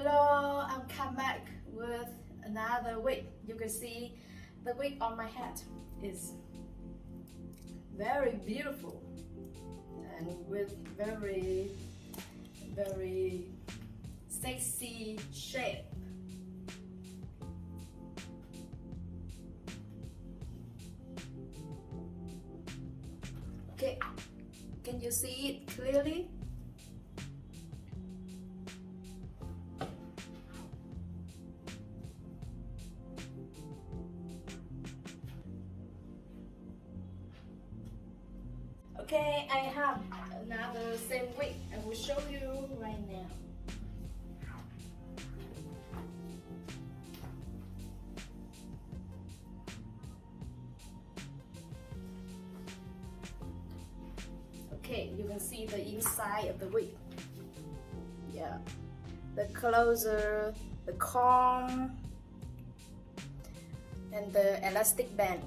Hello, I'm come back with another wig. You can see the wig on my head is very beautiful and with very sexy shape. Okay, can you see it clearly? Okay, I have another same wig. I will show you right now. Okay, you can see the inside of the wig. Yeah, the closer, the comb, and the elastic band.